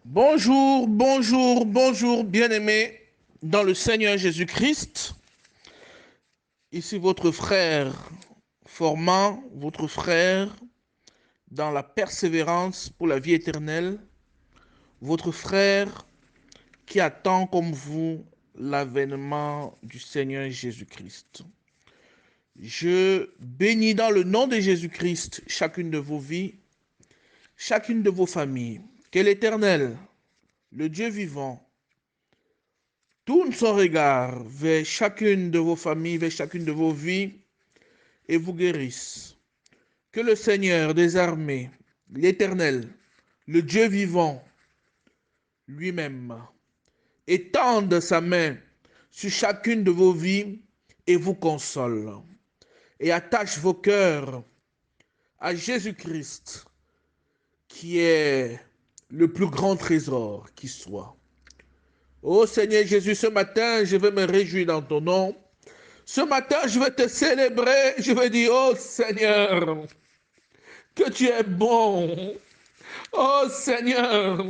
Bonjour, bonjour, bonjour, bien-aimés dans le Seigneur Jésus-Christ. Ici votre frère formant, votre frère dans la persévérance pour la vie éternelle, votre frère qui attend comme vous l'avènement du Seigneur Jésus-Christ. Je bénis dans le nom de Jésus-Christ chacune de vos vies, chacune de vos familles. Que l'Éternel, le Dieu vivant, tourne son regard vers chacune de vos familles, vers chacune de vos vies et vous guérisse. Que le Seigneur des armées, l'Éternel, le Dieu vivant, lui-même, étende sa main sur chacune de vos vies et vous console. Et attache vos cœurs à Jésus-Christ, qui est le plus grand trésor qui soit. Ô Seigneur Jésus, ce matin, je vais me réjouir dans ton nom. Ce matin, je vais te célébrer. Je vais dire, oh Seigneur, que tu es bon. Oh Seigneur,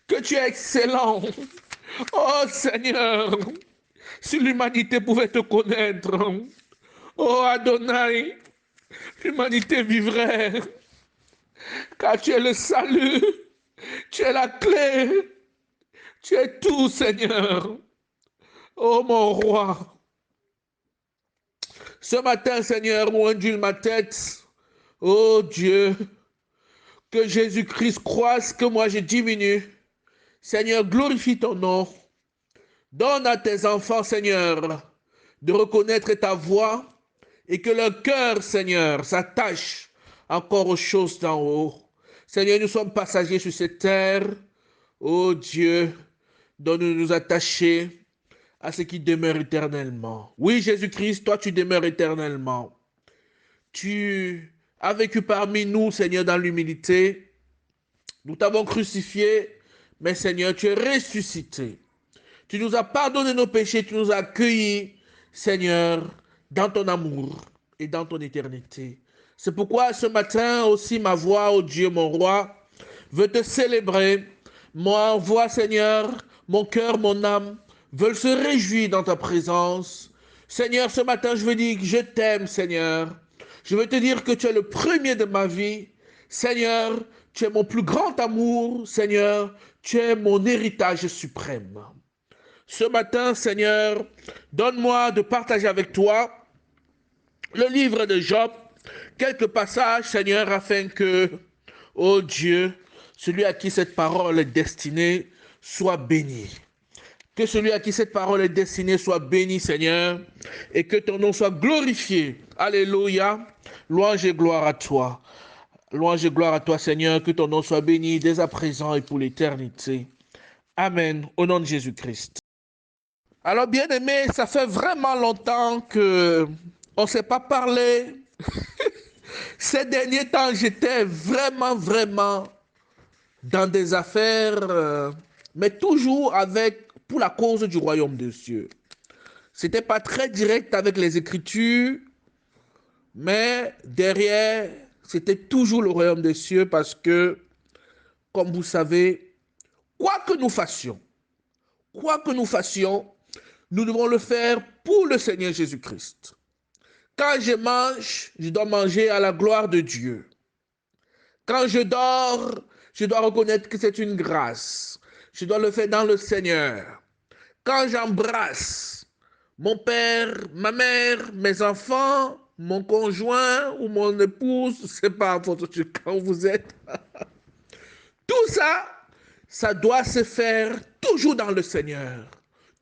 que tu es excellent. Oh Seigneur, si l'humanité pouvait te connaître. Oh Adonai, l'humanité vivrait. Car tu es le salut. Tu es la clé. Tu es tout, Seigneur. Oh mon roi. Ce matin, Seigneur, où ondule ma tête. Oh Dieu, que Jésus-Christ croisse, que moi je diminue. Seigneur, glorifie ton nom. Donne à tes enfants, Seigneur, de reconnaître ta voix et que leur cœur, Seigneur, s'attache encore aux choses d'en haut. Seigneur, nous sommes passagers sur cette terre. Oh Dieu, donne-nous nous attacher à ce qui demeure éternellement. Oui, Jésus-Christ, toi tu demeures éternellement. Tu as vécu parmi nous, Seigneur, dans l'humilité. Nous t'avons crucifié, mais Seigneur, tu es ressuscité. Tu nous as pardonné nos péchés, tu nous as accueillis, Seigneur, dans ton amour et dans ton éternité. C'est pourquoi ce matin aussi ma voix, ô Dieu, mon roi, veut te célébrer. Moi, voix, Seigneur, mon cœur, mon âme veulent se réjouir dans ta présence. Seigneur, ce matin, je veux dire que je t'aime, Seigneur. Je veux te dire que tu es le premier de ma vie. Seigneur, tu es mon plus grand amour. Seigneur, tu es mon héritage suprême. Ce matin, Seigneur, donne-moi de partager avec toi le livre de Job, quelques passages, Seigneur, afin que, oh Dieu, celui à qui cette parole est destinée soit béni. Que celui à qui cette parole est destinée soit béni, Seigneur, et que ton nom soit glorifié. Alléluia. Louange et gloire à toi. Louange et gloire à toi, Seigneur, que ton nom soit béni dès à présent et pour l'éternité. Amen. Au nom de Jésus-Christ. Alors, bien aimé, ça fait vraiment longtemps que on ne s'est pas parlé. Ces derniers temps, j'étais vraiment dans des affaires, mais toujours pour la cause du royaume de Dieu. C'était pas très direct avec les Écritures, mais derrière, c'était toujours le royaume des cieux parce que, comme vous savez, quoi que nous fassions, quoi que nous fassions, nous devons le faire pour le Seigneur Jésus-Christ. Quand je mange, je dois manger à la gloire de Dieu. Quand je dors, je dois reconnaître que c'est une grâce. Je dois le faire dans le Seigneur. Quand j'embrasse mon père, ma mère, mes enfants, mon conjoint ou mon épouse, c'est pas en fonction de quand vous êtes. Tout ça, ça doit se faire toujours dans le Seigneur.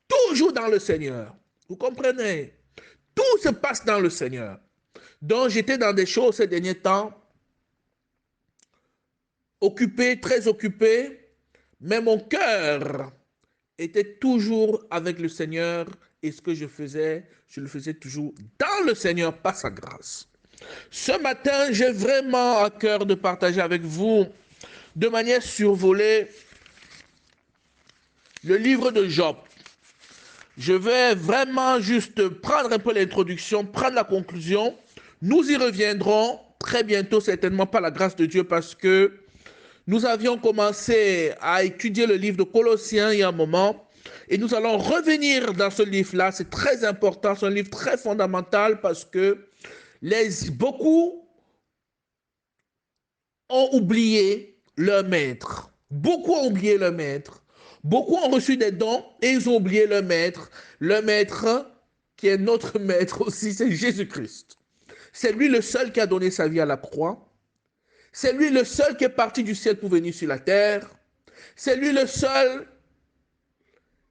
Toujours dans le Seigneur. Vous comprenez? Tout se passe dans le Seigneur. Donc j'étais dans des choses ces derniers temps, occupé, très occupé, mais mon cœur était toujours avec le Seigneur et ce que je le faisais toujours dans le Seigneur par sa grâce. Ce matin, j'ai vraiment à cœur de partager avec vous de manière survolée le livre de Job. Je vais vraiment juste prendre un peu l'introduction, prendre la conclusion. Nous y reviendrons très bientôt, certainement par la grâce de Dieu, parce que Nous avions commencé à étudier le livre de Colossiens il y a un moment et nous allons revenir dans ce livre-là. C'est très important, c'est un livre très fondamental parce que beaucoup ont oublié leur maître. Beaucoup ont oublié leur maître. Beaucoup ont reçu des dons et ils ont oublié leur maître. Le maître qui est notre maître aussi, c'est Jésus-Christ. C'est lui le seul qui a donné sa vie à la croix. C'est lui le seul qui est parti du ciel pour venir sur la terre. C'est lui le seul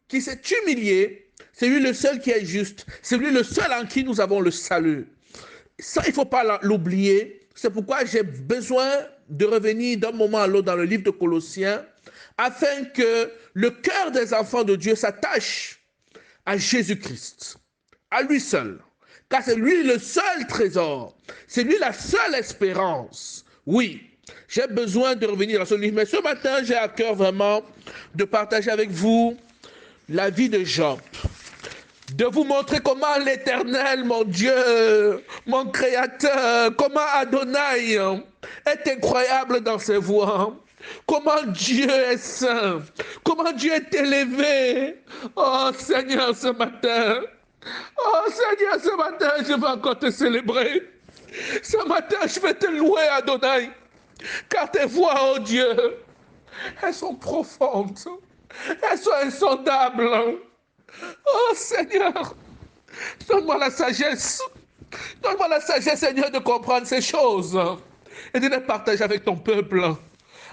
qui s'est humilié. C'est lui le seul qui est juste. C'est lui le seul en qui nous avons le salut. Ça, il ne faut pas l'oublier. C'est pourquoi j'ai besoin de revenir d'un moment à l'autre dans le livre de Colossiens afin que le cœur des enfants de Dieu s'attache à Jésus-Christ, à lui seul. Car c'est lui le seul trésor. C'est lui la seule espérance. Oui, j'ai besoin de revenir à ce livre. Mais ce matin, j'ai à cœur vraiment de partager avec vous la vie de Job. De vous montrer comment l'Éternel, mon Dieu, mon Créateur, comment Adonai est incroyable dans ses voies. Comment Dieu est saint. Comment Dieu est élevé. Oh Seigneur, ce matin. Oh Seigneur, ce matin, je vais encore te célébrer. Ce matin, je vais te louer, Adonai. Car tes voix, oh Dieu, elles sont profondes. Elles sont insondables. Oh Seigneur, donne-moi la sagesse. Donne-moi la sagesse, Seigneur, de comprendre ces choses et de les partager avec ton peuple,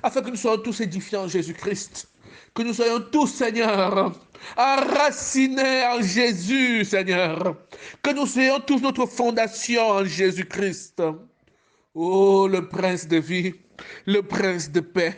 afin que nous soyons tous édifiés en Jésus-Christ. Que nous soyons tous, Seigneur, enracinés en Jésus, Seigneur. Que nous soyons tous notre fondation en Jésus-Christ. Oh, le prince de vie, le prince de paix.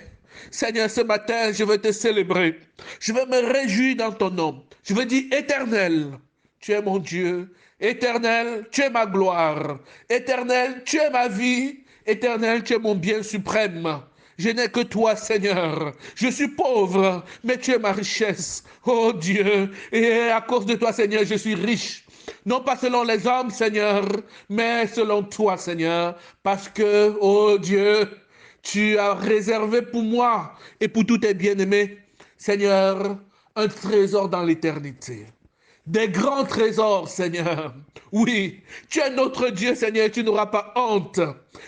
Seigneur, ce matin, je veux te célébrer. Je veux me réjouir dans ton nom. Je veux dire, Éternel, tu es mon Dieu. Éternel, tu es ma gloire. Éternel, tu es ma vie. Éternel, tu es mon bien suprême. Je n'ai que toi, Seigneur. Je suis pauvre, mais tu es ma richesse. Oh Dieu, et à cause de toi, Seigneur, je suis riche. Non pas selon les hommes, Seigneur, mais selon toi, Seigneur. Parce que, oh Dieu, tu as réservé pour moi et pour tous tes bien-aimés, Seigneur, un trésor dans l'éternité. Des grands trésors, Seigneur. Oui, tu es notre Dieu, Seigneur. Tu n'auras pas honte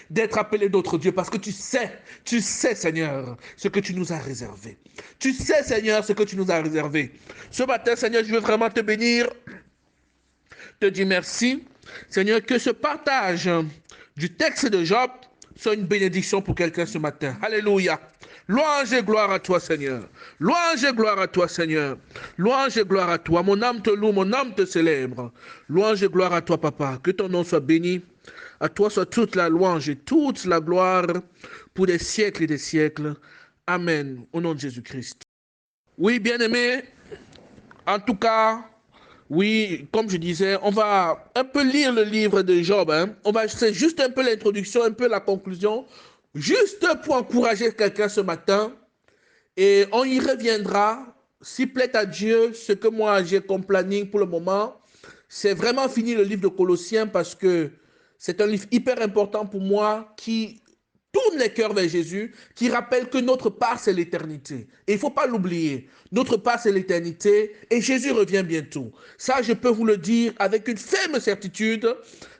d'être appelé notre Dieu parce que tu sais, Seigneur, ce que tu nous as réservé. Tu sais, Seigneur, ce que tu nous as réservé. Ce matin, Seigneur, je veux vraiment te bénir, te dire merci. Seigneur, que ce partage du texte de Job soit une bénédiction pour quelqu'un ce matin. Alléluia. Louange et gloire à toi, Seigneur. Louange et gloire à toi, Seigneur. Louange et gloire à toi. Mon âme te loue, mon âme te célèbre. Louange et gloire à toi, Papa. Que ton nom soit béni. À toi soit toute la louange et toute la gloire pour des siècles et des siècles. Amen. Au nom de Jésus-Christ. Oui, bien-aimés, en tout cas, oui, comme je disais, on va un peu lire le livre de Job. C'est juste un peu l'introduction, un peu la conclusion, juste pour encourager quelqu'un ce matin. Et on y reviendra, s'il plaît à Dieu, ce que moi j'ai comme planning pour le moment, c'est vraiment finir le livre de Colossiens parce que c'est un livre hyper important pour moi qui tourne les cœurs vers Jésus, qui rappelle que notre part, c'est l'éternité. Et il ne faut pas l'oublier. Notre part, c'est l'éternité et Jésus revient bientôt. Ça, je peux vous le dire avec une ferme certitude.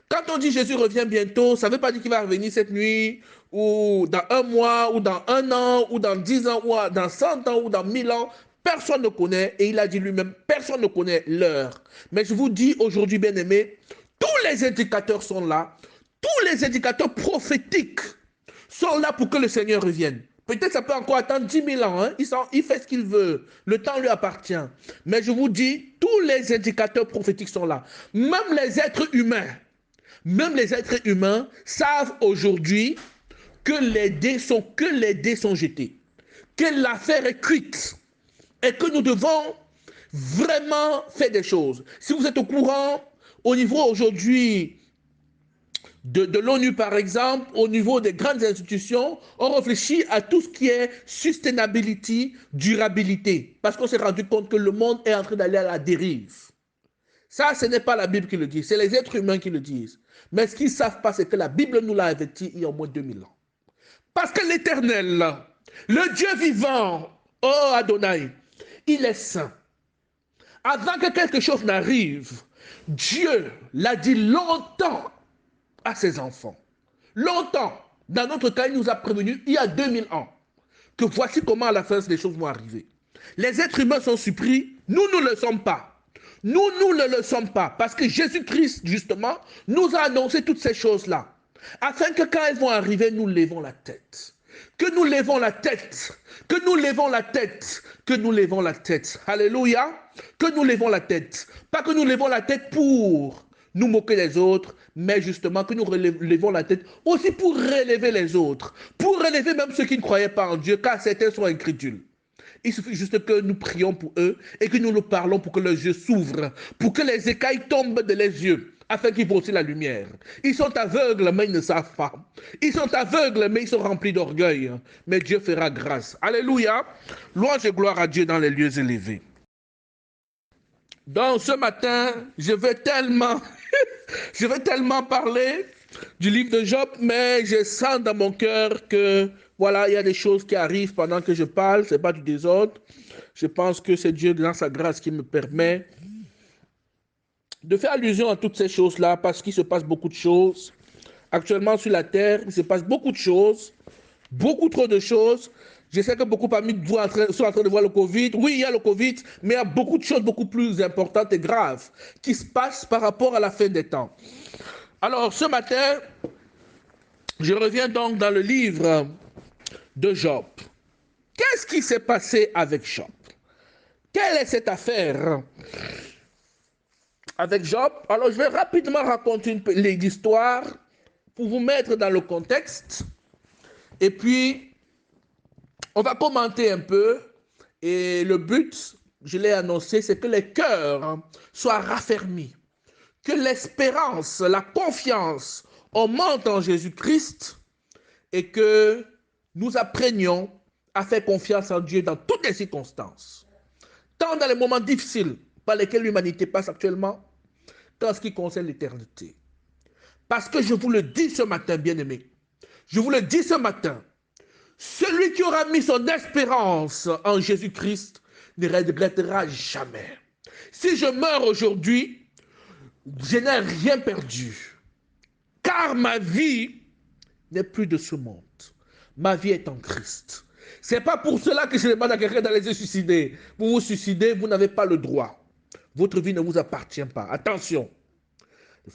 Quand on dit Jésus revient bientôt, ça ne veut pas dire qu'il va revenir cette nuit, ou dans un mois, ou dans un an, ou dans 10 ans, ou dans 100 ans, ou dans 1000 ans. Personne ne connaît, et il a dit lui-même, personne ne connaît l'heure. Mais je vous dis aujourd'hui, bien-aimés, tous les indicateurs sont là, tous les indicateurs prophétiques sont là pour que le Seigneur revienne. Peut-être ça peut encore attendre 10 000 ans. Hein? Il fait ce qu'il veut. Le temps lui appartient. Mais je vous dis, tous les indicateurs prophétiques sont là. Même les êtres humains savent aujourd'hui que les dés sont jetés. Que l'affaire est cuite. Et que nous devons vraiment faire des choses. Si vous êtes au courant, au niveau aujourd'hui de l'ONU, par exemple, au niveau des grandes institutions, on réfléchit à tout ce qui est sustainability, durabilité, parce qu'on s'est rendu compte que le monde est en train d'aller à la dérive. Ça, ce n'est pas la Bible qui le dit, c'est les êtres humains qui le disent. Mais ce qu'ils ne savent pas, c'est que la Bible nous l'a averti il y a au moins 2000 ans. Parce que l'Éternel, Le Dieu vivant, oh Adonai, il est saint. Avant que quelque chose n'arrive, Dieu l'a dit longtemps à ses enfants. Longtemps. Dans notre cas, il nous a prévenus il y a 2000 ans que voici comment à la fin les choses vont arriver. Les êtres humains sont surpris, nous ne le sommes pas. Nous ne le sommes pas parce que Jésus-Christ, justement, nous a annoncé toutes ces choses-là. Afin que quand elles vont arriver, nous lèvons la tête. Que nous lèvons la tête. Que nous lèvons la tête. Que nous lèvons la tête. Alléluia. Que nous lèvons la tête. Pas que nous lèvons la tête pour nous moquer des autres, mais justement que nous lèvons la tête aussi pour relever les autres. Pour relever même ceux qui ne croyaient pas en Dieu, car certains sont incrédules. Il suffit juste que nous prions pour eux et que nous leur parlons pour que leurs yeux s'ouvrent, pour que les écailles tombent de leurs yeux, afin qu'ils voient aussi la lumière. Ils sont aveugles, mais ils ne savent pas. Ils sont aveugles, mais ils sont remplis d'orgueil. Mais Dieu fera grâce. Alléluia. Louange et gloire à Dieu dans les lieux élevés. Donc ce matin, je vais tellement parler du livre de Job, mais je sens dans mon cœur que voilà, il y a des choses qui arrivent pendant que je parle, ce n'est pas du désordre. Je pense que c'est Dieu dans sa grâce qui me permet de faire allusion à toutes ces choses-là parce qu'il se passe beaucoup de choses. Actuellement sur la terre, il se passe beaucoup de choses, beaucoup trop de choses. Je sais que beaucoup parmi vous sont en train de voir le Covid. Oui, il y a le Covid, mais il y a beaucoup de choses beaucoup plus importantes et graves qui se passent par rapport à la fin des temps. Alors, ce matin, je reviens donc dans le livre de Job. Qu'est-ce qui s'est passé avec Job? Quelle est cette affaire avec Job? Alors, je vais rapidement raconter l'histoire pour vous mettre dans le contexte. Et puis, on va commenter un peu. Et le but, je l'ai annoncé, c'est que les cœurs soient raffermis. Que l'espérance, la confiance augmente en Jésus-Christ et que nous apprenions à faire confiance en Dieu dans toutes les circonstances. Tant dans les moments difficiles par lesquels l'humanité passe actuellement, qu'en ce qui concerne l'éternité. Parce que je vous le dis ce matin, bien-aimés, je vous le dis ce matin, celui qui aura mis son espérance en Jésus-Christ ne regrettera jamais. Si je meurs aujourd'hui, je n'ai rien perdu. Car ma vie n'est plus de ce monde. Ma vie est en Christ. Ce n'est pas pour cela que je demande à quelqu'un d'aller se suicider. Vous vous suicidez, vous n'avez pas le droit. Votre vie ne vous appartient pas. Attention.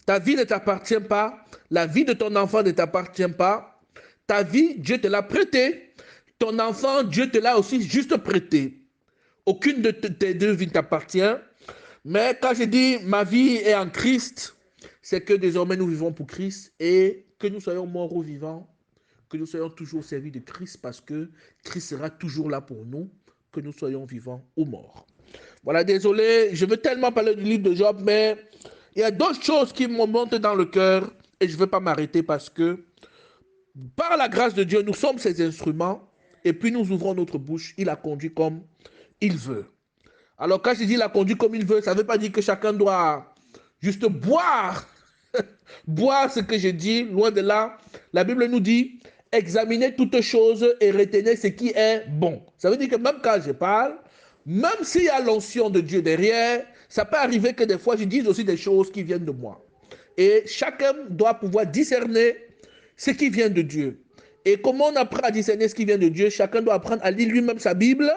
Ta vie ne t'appartient pas. La vie de ton enfant ne t'appartient pas. Ta vie, Dieu te l'a prêtée. Ton enfant, Dieu te l'a aussi juste prêté. Aucune de tes deux vies ne t'appartient. Mais quand je dis ma vie est en Christ, c'est que désormais nous vivons pour Christ et que nous soyons morts ou vivants, que nous soyons toujours servis de Christ parce que Christ sera toujours là pour nous, que nous soyons vivants ou morts. Voilà, désolé, je veux tellement parler du livre de Job, mais il y a d'autres choses qui me montent dans le cœur et je ne vais pas m'arrêter parce que par la grâce de Dieu, nous sommes ses instruments et puis nous ouvrons notre bouche, il a conduit comme il veut. Alors quand je dis il a conduit comme il veut, ça ne veut pas dire que chacun doit juste boire, boire ce que je dis, loin de là. La Bible nous dit, examinez toutes choses et retenez ce qui est bon. Ça veut dire que même quand je parle, même s'il y a l'onction de Dieu derrière, ça peut arriver que des fois je dise aussi des choses qui viennent de moi. Et chacun doit pouvoir discerner ce qui vient de Dieu. Et comment on apprend à discerner ce qui vient de Dieu? Chacun doit apprendre à lire lui-même sa Bible.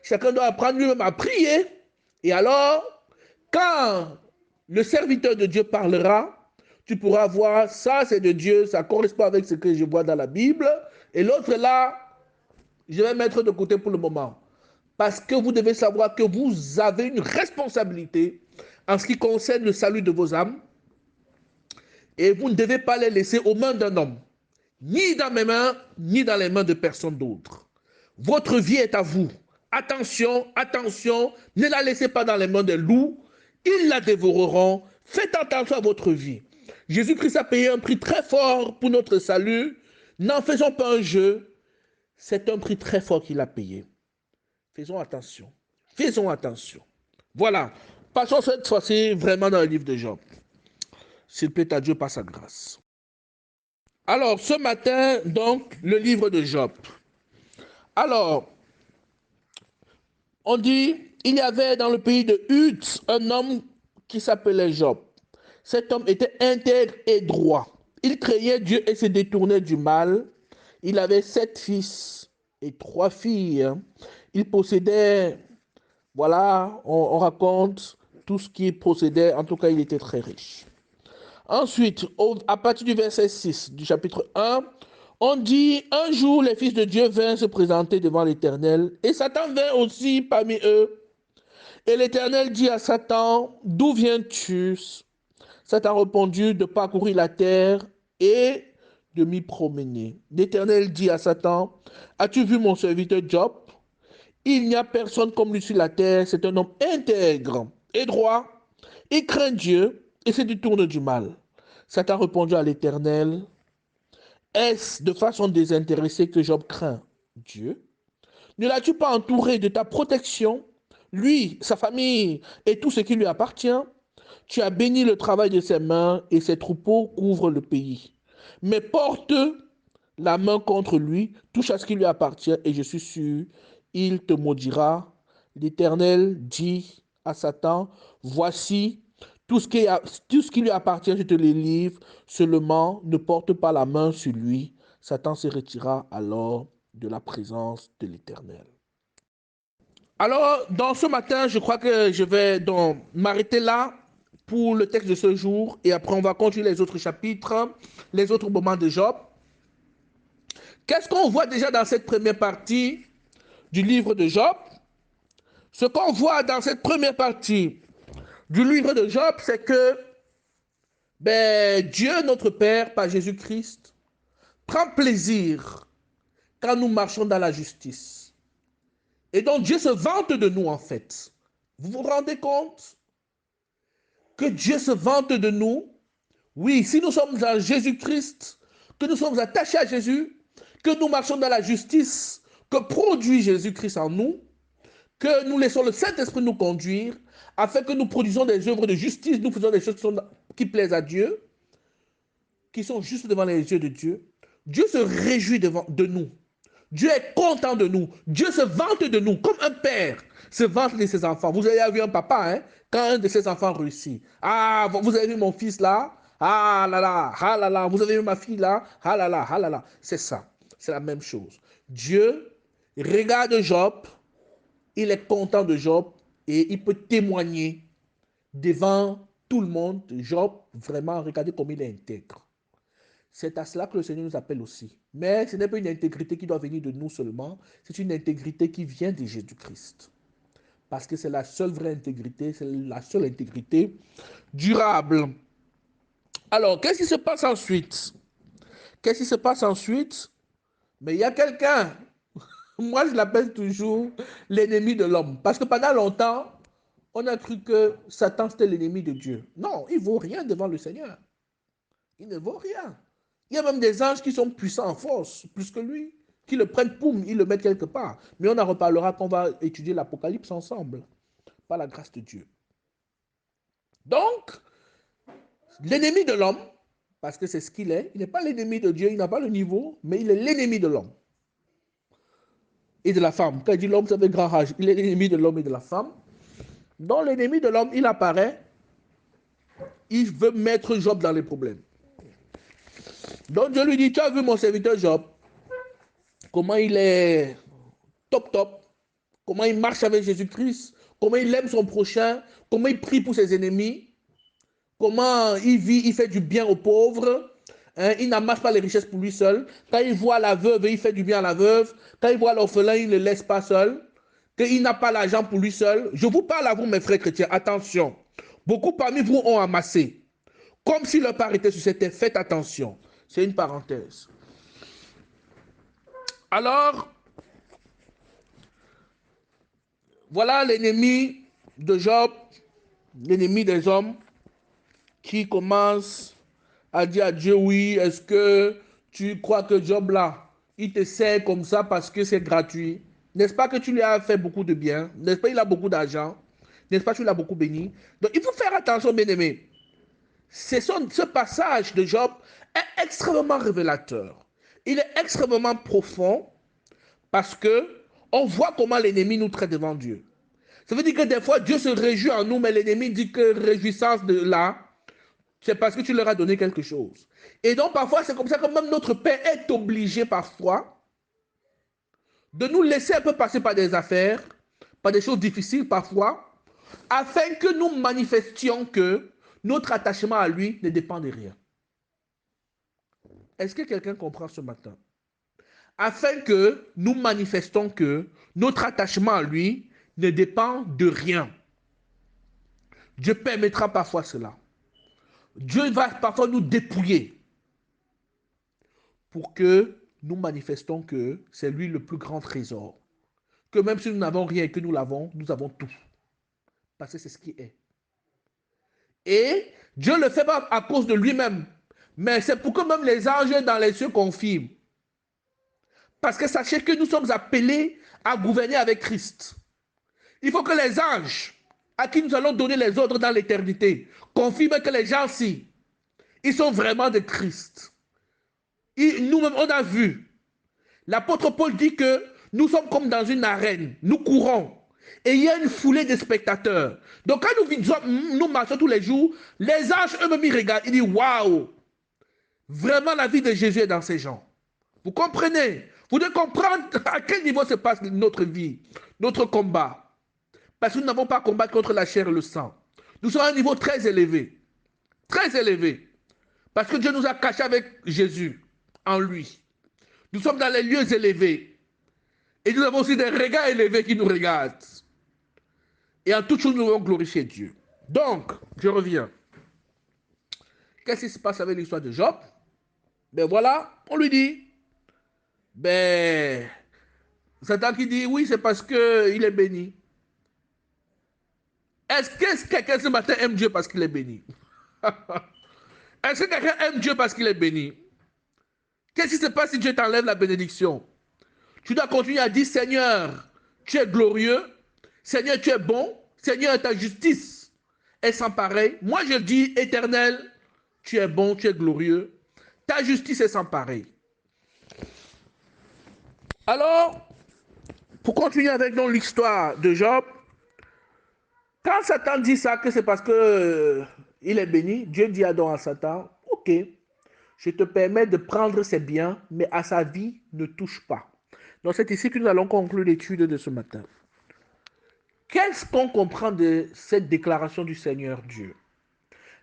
Chacun doit apprendre lui-même à prier. Et alors, quand le serviteur de Dieu parlera, tu pourras voir ça c'est de Dieu, ça correspond avec ce que je vois dans la Bible. Et l'autre là, je vais mettre de côté pour le moment. Parce que vous devez savoir que vous avez une responsabilité en ce qui concerne le salut de vos âmes. Et vous ne devez pas les laisser aux mains d'un homme. Ni dans mes mains, ni dans les mains de personne d'autre. Votre vie est à vous. Attention, attention, ne la laissez pas dans les mains des loups. Ils la dévoreront. Faites attention à votre vie. Jésus-Christ a payé un prix très fort pour notre salut. N'en faisons pas un jeu. C'est un prix très fort qu'il a payé. Faisons attention. Faisons attention. Voilà. Passons cette fois-ci vraiment dans le livre de Job. S'il plaît à Dieu par sa grâce. Alors, ce matin, donc, le livre de Job. Alors, on dit, il y avait dans le pays de Uz un homme qui s'appelait Job. Cet homme était intègre et droit. Il craignait Dieu et se détournait du mal. Il avait 7 fils et 3 filles. Il possédait, voilà, on raconte tout ce qu'il possédait. En tout cas, il était très riche. Ensuite, à partir du verset 6 du chapitre 1, on dit, un jour, les fils de Dieu vinrent se présenter devant l'Éternel, et Satan vint aussi parmi eux. Et l'Éternel dit à Satan, d'où viens-tu? Satan répondit, de parcourir la terre et de m'y promener. L'Éternel dit à Satan, as-tu vu mon serviteur Job? Il n'y a personne comme lui sur la terre, c'est un homme intègre et droit. Il craint Dieu et se détourne du mal. Satan répondit à l'Éternel, est-ce de façon désintéressée que Job craint Dieu? Ne l'as-tu pas entouré de ta protection, lui, sa famille et tout ce qui lui appartient? Tu as béni le travail de ses mains et ses troupeaux couvrent le pays. Mais porte la main contre lui, touche à ce qui lui appartient et je suis sûr, il te maudira. L'Éternel dit à Satan, voici, tout ce qui lui appartient, je te le livre, seulement ne porte pas la main sur lui. Satan se retira alors de la présence de l'Éternel. Alors, dans ce matin, je crois que je vais donc m'arrêter là pour le texte de ce jour et après on va continuer les autres chapitres, les autres moments de Job. Qu'est-ce qu'on voit déjà dans cette première partie du livre de Job? Ce qu'on voit dans cette première partie du livre de Job, c'est que Dieu, notre Père, par Jésus-Christ, prend plaisir quand nous marchons dans la justice. Et donc Dieu se vante de nous en fait. Vous vous rendez compte que Dieu se vante de nous? Oui, si nous sommes en Jésus-Christ, que nous sommes attachés à Jésus, que nous marchons dans la justice que produit Jésus-Christ en nous, que nous laissons le Saint-Esprit nous conduire, afin que nous produisons des œuvres de justice, nous faisons des choses qui plaisent à Dieu, qui sont justes devant les yeux de Dieu. Dieu se réjouit de nous. Dieu est content de nous. Dieu se vante de nous, comme un père se vante de ses enfants. Vous avez vu un papa, hein, quand un de ses enfants réussit. Ah, vous avez vu mon fils là? Ah là là, ah là là. Vous avez vu ma fille là? Ah là là, ah là là. C'est ça. C'est la même chose. Dieu regarde Job, il est content de Job et il peut témoigner devant tout le monde. Job, vraiment, regardez comme il est intègre. C'est à cela que le Seigneur nous appelle aussi. Mais ce n'est pas une intégrité qui doit venir de nous seulement, c'est une intégrité qui vient de Jésus-Christ. Parce que c'est la seule vraie intégrité, c'est la seule intégrité durable. Alors, qu'est-ce qui se passe ensuite? Qu'est-ce qui se passe ensuite? Mais il y a quelqu'un, moi je l'appelle toujours l'ennemi de l'homme. Parce que pendant longtemps, on a cru que Satan c'était l'ennemi de Dieu. Non, il ne vaut rien devant le Seigneur. Il ne vaut rien. Il y a même des anges qui sont puissants en force, plus que lui, qui le prennent, poum, ils le mettent quelque part. Mais on en reparlera quand on va étudier l'Apocalypse ensemble, par la grâce de Dieu. Donc, l'ennemi de l'homme, parce que c'est ce qu'il est, il n'est pas l'ennemi de Dieu, il n'a pas le niveau, mais il est l'ennemi de l'homme. Et de la femme. Quand il dit l'homme, ça veut grand rage. Il est l'ennemi de l'homme et de la femme. Donc, l'ennemi de l'homme, il apparaît, il veut mettre Job dans les problèmes. Donc Dieu lui dit, tu as vu mon serviteur Job, comment il est top top, comment il marche avec Jésus-Christ, comment il aime son prochain, comment il prie pour ses ennemis, comment il vit, il fait du bien aux pauvres, hein, il n'amasse pas les richesses pour lui seul. Quand il voit la veuve, il fait du bien à la veuve. Quand il voit l'orphelin, il ne le laisse pas seul. Qu'il n'a pas l'argent pour lui seul. Je vous parle à vous, mes frères chrétiens, attention. Beaucoup parmi vous ont amassé. Comme si leur part était sur cette terre, faites attention. C'est une parenthèse. Alors, voilà l'ennemi de Job, l'ennemi des hommes, qui commence à dire à Dieu, oui, est-ce que tu crois que Job là, il te sert comme ça parce que c'est gratuit? N'est-ce pas que tu lui as fait beaucoup de bien? N'est-ce pas qu'il a beaucoup d'argent? N'est-ce pas que tu l'as beaucoup béni? Donc il faut faire attention, bien-aimé. Ce passage de Job est extrêmement révélateur. Il est extrêmement profond Parce que on voit comment l'ennemi nous traite devant Dieu. Ça veut dire que des fois, Dieu se réjouit en nous, mais l'ennemi dit que réjouissance de là, c'est parce que tu leur as donné quelque chose. Et donc, parfois, c'est comme ça que même notre Père est obligé parfois de nous laisser un peu passer par des affaires, par des choses difficiles parfois, afin que nous manifestions que notre attachement à lui ne dépend de rien. Est-ce que quelqu'un comprend ce matin? Afin que nous manifestons que notre attachement à lui ne dépend de rien. Dieu permettra parfois cela. Dieu va parfois nous dépouiller pour que nous manifestons que c'est lui le plus grand trésor. Que même si nous n'avons rien et que nous l'avons, nous avons tout. Parce que c'est ce qui est. Et Dieu ne le fait pas à cause de lui-même, mais c'est pour que même les anges dans les cieux confirment. Parce que sachez que nous sommes appelés à gouverner avec Christ. Il faut que les anges, à qui nous allons donner les ordres dans l'éternité, confirment que les gens-ci, ils sont vraiment de Christ. Nous-mêmes, on a vu. L'apôtre Paul dit que nous sommes comme dans une arène. Nous courons. Et il y a une foulée de spectateurs. Donc quand nous marchons tous les jours, les anges eux-mêmes ils regardent. Ils disent waouh! Vraiment la vie de Jésus est dans ces gens. Vous comprenez? Vous devez comprendre à quel niveau se passe notre vie, notre combat. Parce que nous n'avons pas à combattre contre la chair et le sang. Nous sommes à un niveau très élevé. Très élevé. Parce que Dieu nous a cachés avec Jésus en lui. Nous sommes dans les lieux élevés. Et nous avons aussi des regards élevés qui nous regardent. Et en toute chose, nous devons glorifier Dieu. Donc, je reviens. Qu'est-ce qui se passe avec l'histoire de Job? Ben voilà, on lui dit. Ben, Satan qui dit, oui, c'est parce qu'il est béni. Est-ce que quelqu'un ce matin aime Dieu parce qu'il est béni? Est-ce que quelqu'un aime Dieu parce qu'il est béni? Qu'est-ce qui se passe si Dieu t'enlève la bénédiction? Tu dois continuer à dire, Seigneur, tu es glorieux. Seigneur, tu es bon. Seigneur, ta justice est sans pareil. Moi, je dis, Éternel, tu es bon, tu es glorieux. Ta justice est sans pareil. Alors, pour continuer avec l'histoire de Job, quand Satan dit ça, que c'est parce que il est béni, Dieu dit donc à Satan, ok, je te permets de prendre ses biens, mais à sa vie, ne touche pas. Donc c'est ici que nous allons conclure l'étude de ce matin. Qu'est-ce qu'on comprend de cette déclaration du Seigneur Dieu?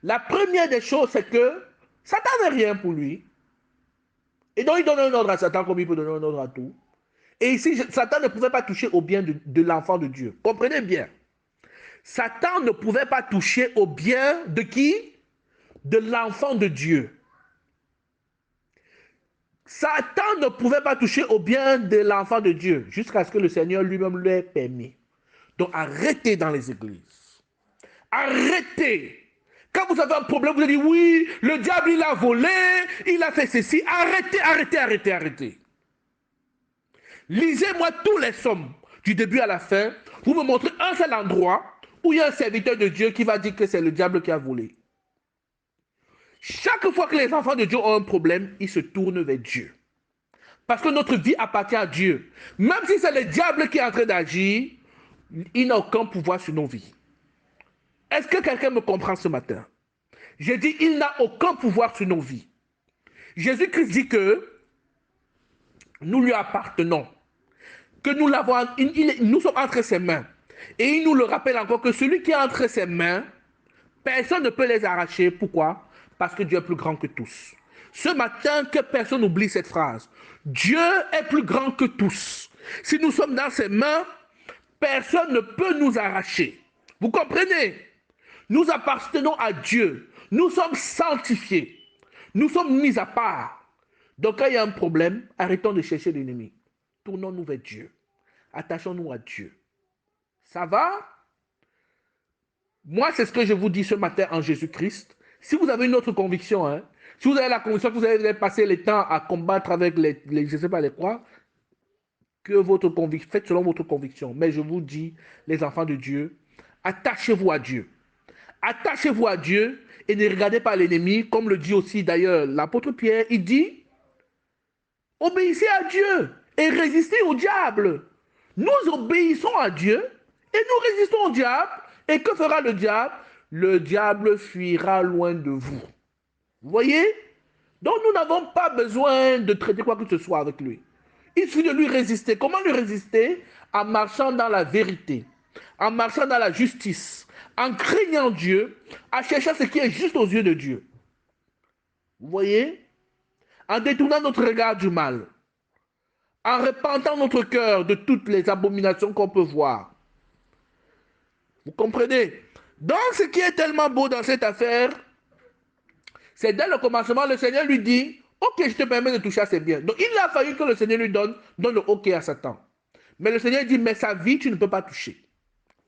La première des choses, c'est que Satan n'est rien pour lui. Et donc il donne un ordre à Satan comme il peut donner un ordre à tout. Et ici, Satan ne pouvait pas toucher au bien de l'enfant de Dieu. Comprenez bien. Satan ne pouvait pas toucher au bien de qui? De l'enfant de Dieu. Satan ne pouvait pas toucher au bien de l'enfant de Dieu jusqu'à ce que le Seigneur lui-même lui ait permis. Donc arrêtez dans les églises. Arrêtez. Quand vous avez un problème, vous allez dire oui, le diable il a volé, il a fait ceci. Arrêtez, arrêtez, arrêtez, arrêtez. Lisez-moi tous les psaumes du début à la fin. Vous me montrez un seul endroit où il y a un serviteur de Dieu qui va dire que c'est le diable qui a volé. Chaque fois que les enfants de Dieu ont un problème, ils se tournent vers Dieu. Parce que notre vie appartient à Dieu. Même si c'est le diable qui est en train d'agir, il n'a aucun pouvoir sur nos vies. Est-ce que quelqu'un me comprend ce matin? J'ai dit, il n'a aucun pouvoir sur nos vies. Jésus-Christ dit que nous lui appartenons, que nous sommes entre ses mains. Et il nous le rappelle encore que celui qui est entre ses mains, personne ne peut les arracher. Pourquoi? Parce que Dieu est plus grand que tous. Ce matin, que personne n'oublie cette phrase. Dieu est plus grand que tous. Si nous sommes dans ses mains, personne ne peut nous arracher. Vous comprenez? Nous appartenons à Dieu. Nous sommes sanctifiés. Nous sommes mis à part. Donc quand il y a un problème, arrêtons de chercher l'ennemi. Tournons-nous vers Dieu. Attachons-nous à Dieu. Ça va? Moi, c'est ce que je vous dis ce matin en Jésus-Christ. Si vous avez une autre conviction, hein, si vous avez la conviction que vous allez passer le temps à combattre avec les je ne sais pas les quoi, que votre conviction, faites selon votre conviction. Mais je vous dis, les enfants de Dieu, attachez-vous à Dieu. Attachez-vous à Dieu et ne regardez pas l'ennemi, comme le dit aussi d'ailleurs l'apôtre Pierre. Il dit, obéissez à Dieu et résister au diable. Nous obéissons à Dieu et nous résistons au diable. Et que fera le diable? Le diable fuira loin de vous. Vous voyez? Donc nous n'avons pas besoin de traiter quoi que ce soit avec lui. Il suffit de lui résister. Comment lui résister? En marchant dans la vérité, en marchant dans la justice, en craignant Dieu, en cherchant ce qui est juste aux yeux de Dieu. Vous voyez? En détournant notre regard du mal, en repentant notre cœur de toutes les abominations qu'on peut voir. Vous comprenez? Donc, ce qui est tellement beau dans cette affaire, c'est dès le commencement, le Seigneur lui dit, ok, je te permets de toucher à ses biens. Donc, il a fallu que le Seigneur lui donne le ok à Satan. Mais le Seigneur dit, mais sa vie, tu ne peux pas toucher.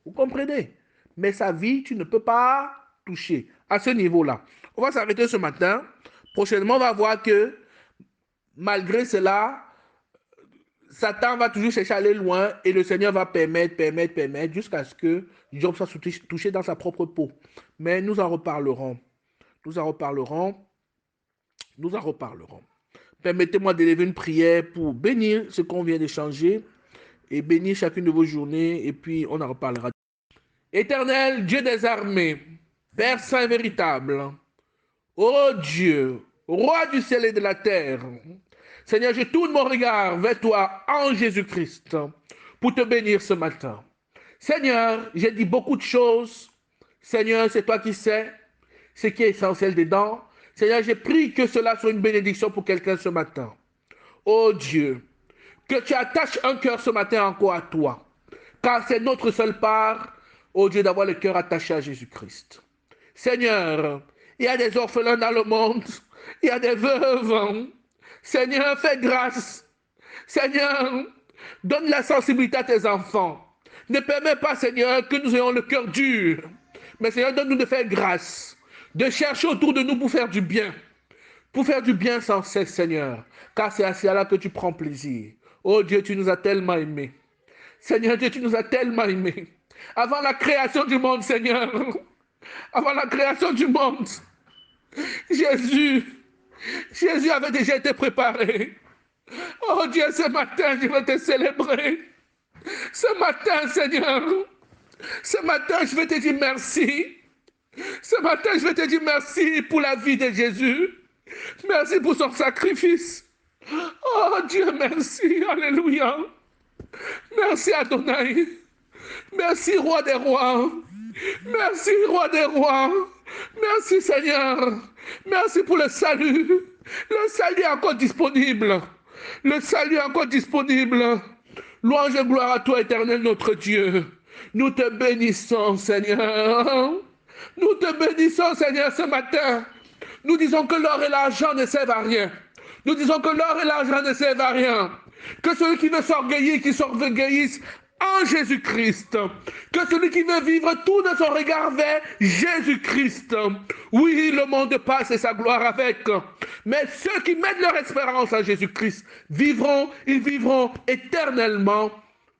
Vous comprenez? Mais sa vie, tu ne peux pas toucher à ce niveau-là. On va s'arrêter ce matin. Prochainement, on va voir que malgré cela, Satan va toujours chercher à aller loin et le Seigneur va permettre jusqu'à ce que Job soit touché dans sa propre peau. Mais nous en reparlerons. Permettez-moi d'élever une prière pour bénir ce qu'on vient d'échanger et bénir chacune de vos journées et puis on en reparlera. Éternel Dieu des armées, Père saint véritable, ô Dieu, roi du ciel et de la terre, Seigneur, je tourne mon regard vers toi en Jésus-Christ pour te bénir ce matin. Seigneur, j'ai dit beaucoup de choses. Seigneur, c'est toi qui sais ce qui est essentiel dedans. Seigneur, j'ai prié que cela soit une bénédiction pour quelqu'un ce matin. Oh Dieu, que tu attaches un cœur ce matin encore à toi. Car c'est notre seule part, oh Dieu, d'avoir le cœur attaché à Jésus-Christ. Seigneur, il y a des orphelins dans le monde. Il y a des veuves. Seigneur, fais grâce. Seigneur, donne la sensibilité à tes enfants. Ne permets pas, Seigneur, que nous ayons le cœur dur. Mais Seigneur, donne-nous de faire grâce, de chercher autour de nous pour faire du bien. Pour faire du bien sans cesse, Seigneur. Car c'est à cela que tu prends plaisir. Oh Dieu, tu nous as tellement aimés. Seigneur Dieu, tu nous as tellement aimés. Avant la création du monde, Seigneur. Avant la création du monde. Jésus avait déjà été préparé. Oh Dieu, ce matin, je veux te célébrer. Ce matin, Seigneur, ce matin, je vais te dire merci. Ce matin, je vais te dire merci pour la vie de Jésus. Merci pour son sacrifice. Oh Dieu, merci. Alléluia. Merci Adonai. Merci Roi des rois. Merci Roi des rois. Merci Seigneur. Merci pour le salut. Le salut est encore disponible. Le salut est encore disponible. Louange et gloire à toi, éternel notre Dieu. Nous te bénissons, Seigneur. Nous te bénissons, Seigneur, ce matin. Nous disons que l'or et l'argent ne servent à rien. Nous disons que l'or et l'argent ne servent à rien. Que celui qui veut s'orgueillir, qu'il s'orgueillisse en Jésus-Christ. Que celui qui veut vivre tourne son regard vers Jésus-Christ. Oui, le monde passe et sa gloire avec. Mais ceux qui mettent leur espérance en Jésus-Christ ils vivront éternellement.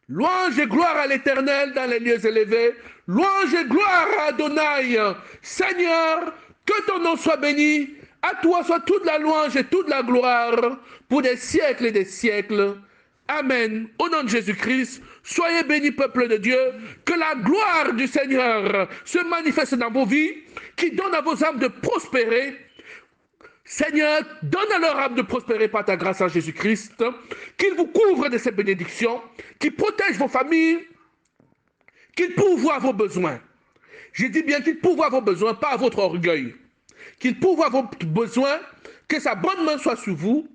Louange et gloire à l'Éternel dans les lieux élevés. Louange et gloire à Adonai. Seigneur, que ton nom soit béni. À toi soit toute la louange et toute la gloire pour des siècles et des siècles. Amen. Au nom de Jésus-Christ, soyez bénis, peuple de Dieu. Que la gloire du Seigneur se manifeste dans vos vies, qui donne à vos âmes de prospérer. Seigneur, donne à leur âme de prospérer par ta grâce en Jésus-Christ. Qu'il vous couvre de ces bénédictions, qu'il protège vos familles, qu'il pourvoie vos besoins. Je dis bien qu'il pourvoie vos besoins, pas à votre orgueil. Qu'il pourvoie vos besoins, que sa bonne main soit sur vous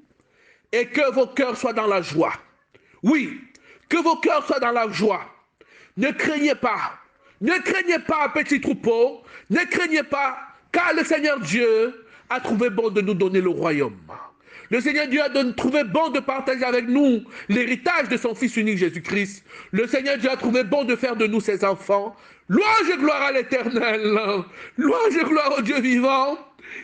et que vos cœurs soient dans la joie. Oui, que vos cœurs soient dans la joie. Ne craignez pas, petit troupeau, ne craignez pas, car le Seigneur Dieu a trouvé bon de nous donner le royaume. Le Seigneur Dieu a trouvé bon de partager avec nous l'héritage de son Fils unique Jésus-Christ. Le Seigneur Dieu a trouvé bon de faire de nous ses enfants. Louange et gloire à l'Éternel. Louange et gloire au Dieu vivant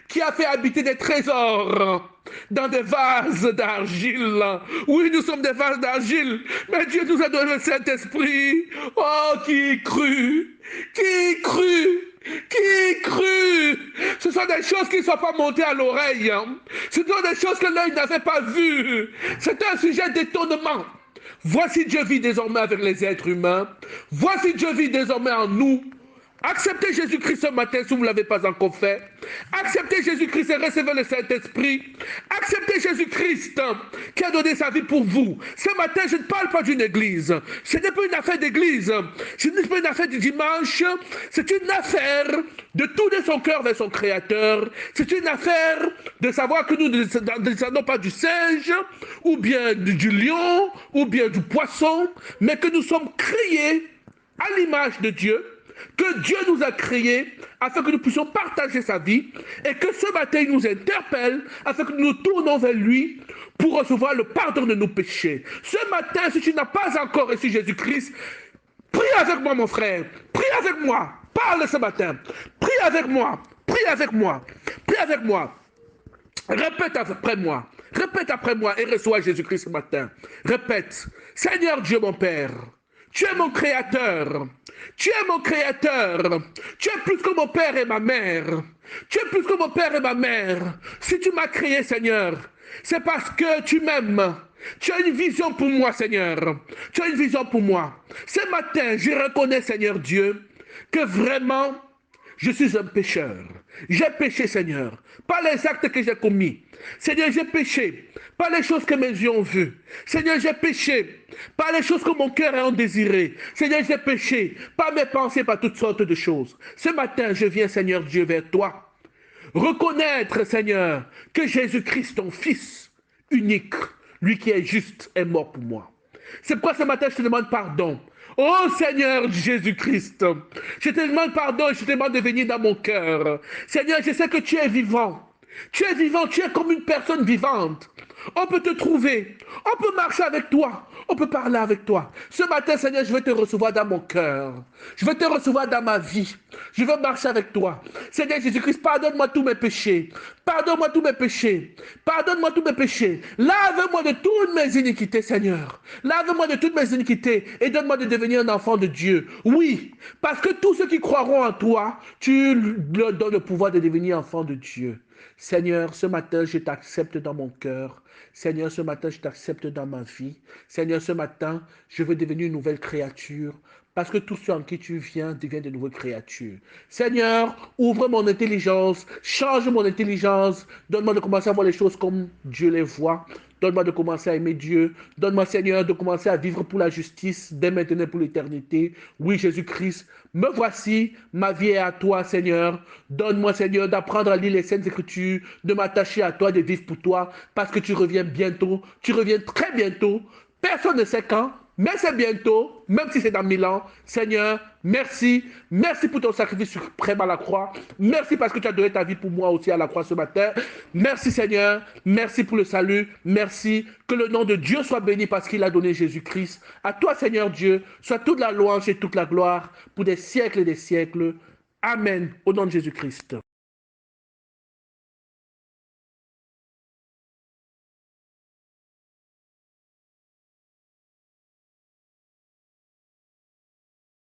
qui a fait habiter des trésors dans des vases d'argile. Oui, nous sommes des vases d'argile, mais Dieu nous a donné le Saint-Esprit. Oh, qui crut? Qui crut? Ce sont des choses qui ne sont pas montées à l'oreille. Ce sont des choses que l'œil n'avait pas vues. C'est un sujet d'étonnement. Voici Dieu vit désormais avec les êtres humains. Voici Dieu vit désormais en nous. Acceptez Jésus-Christ ce matin si vous ne l'avez pas encore fait. Acceptez Jésus-Christ et recevez le Saint-Esprit. Acceptez Jésus-Christ qui a donné sa vie pour vous. Ce matin, je ne parle pas d'une église. Ce n'est pas une affaire d'église. Ce n'est pas une affaire du dimanche. C'est une affaire de tourner son cœur vers son Créateur. C'est une affaire de savoir que nous ne descendons pas du singe, ou bien du lion, ou bien du poisson, mais que nous sommes créés à l'image de Dieu, que Dieu nous a créés afin que nous puissions partager sa vie et que ce matin il nous interpelle afin que nous nous tournons vers lui pour recevoir le pardon de nos péchés. Ce matin, si tu n'as pas encore reçu Jésus-Christ, prie avec moi mon frère, prie avec moi, parle ce matin, prie avec moi, prie avec moi, prie avec moi. Répète après moi et reçois Jésus-Christ ce matin. Répète, Seigneur Dieu mon Père, tu es mon créateur. Tu es mon créateur. Tu es plus que mon père et ma mère. Tu es plus que mon père et ma mère. Si tu m'as créé, Seigneur, c'est parce que tu m'aimes. Tu as une vision pour moi, Seigneur. Tu as une vision pour moi. Ce matin, je reconnais, Seigneur Dieu, que vraiment, je suis un pécheur. J'ai péché, Seigneur, par les actes que j'ai commis. Seigneur, j'ai péché par les choses que mes yeux ont vues. Seigneur, j'ai péché par les choses que mon cœur a désiré. Seigneur, j'ai péché par mes pensées, par toutes sortes de choses. Ce matin, je viens, Seigneur Dieu, vers toi. Reconnaître, Seigneur, que Jésus-Christ, ton Fils unique, lui qui est juste, est mort pour moi. C'est pourquoi ce matin, je te demande pardon. Oh Seigneur Jésus-Christ, je te demande pardon et je te demande de venir dans mon cœur. Seigneur, je sais que tu es vivant. Tu es vivant, tu es comme une personne vivante. On peut te trouver, on peut marcher avec toi, on peut parler avec toi. Ce matin, Seigneur, je veux te recevoir dans mon cœur. Je veux te recevoir dans ma vie. Je veux marcher avec toi. Seigneur Jésus-Christ, pardonne-moi tous mes péchés. Pardonne-moi tous mes péchés. Pardonne-moi tous mes péchés. Lave-moi de toutes mes iniquités, Seigneur. Lave-moi de toutes mes iniquités et donne-moi de devenir un enfant de Dieu. Oui, parce que tous ceux qui croiront en toi, tu leur donnes le pouvoir de devenir enfant de Dieu. Seigneur, ce matin, je t'accepte dans mon cœur. Seigneur, ce matin, je t'accepte dans ma vie. Seigneur, ce matin, je veux devenir une nouvelle créature. Parce que tous ceux en qui tu viens deviennent de nouvelles créatures. Seigneur, ouvre mon intelligence, change mon intelligence. Donne-moi de commencer à voir les choses comme Dieu les voit. Donne-moi de commencer à aimer Dieu. Donne-moi, Seigneur, de commencer à vivre pour la justice, dès maintenant pour l'éternité. Oui, Jésus-Christ, me voici, ma vie est à toi, Seigneur. Donne-moi, Seigneur, d'apprendre à lire les Saintes Écritures, de m'attacher à toi, de vivre pour toi, parce que tu reviens bientôt. Tu reviens très bientôt. Personne ne sait quand, mais c'est bientôt, même si c'est dans 1000 ans. Seigneur, merci. Merci pour ton sacrifice suprême à la croix. Merci parce que tu as donné ta vie pour moi aussi à la croix ce matin. Merci Seigneur. Merci pour le salut. Merci. Que le nom de Dieu soit béni parce qu'il a donné Jésus-Christ. À toi Seigneur Dieu, soit toute la louange et toute la gloire pour des siècles et des siècles. Amen. Au nom de Jésus-Christ.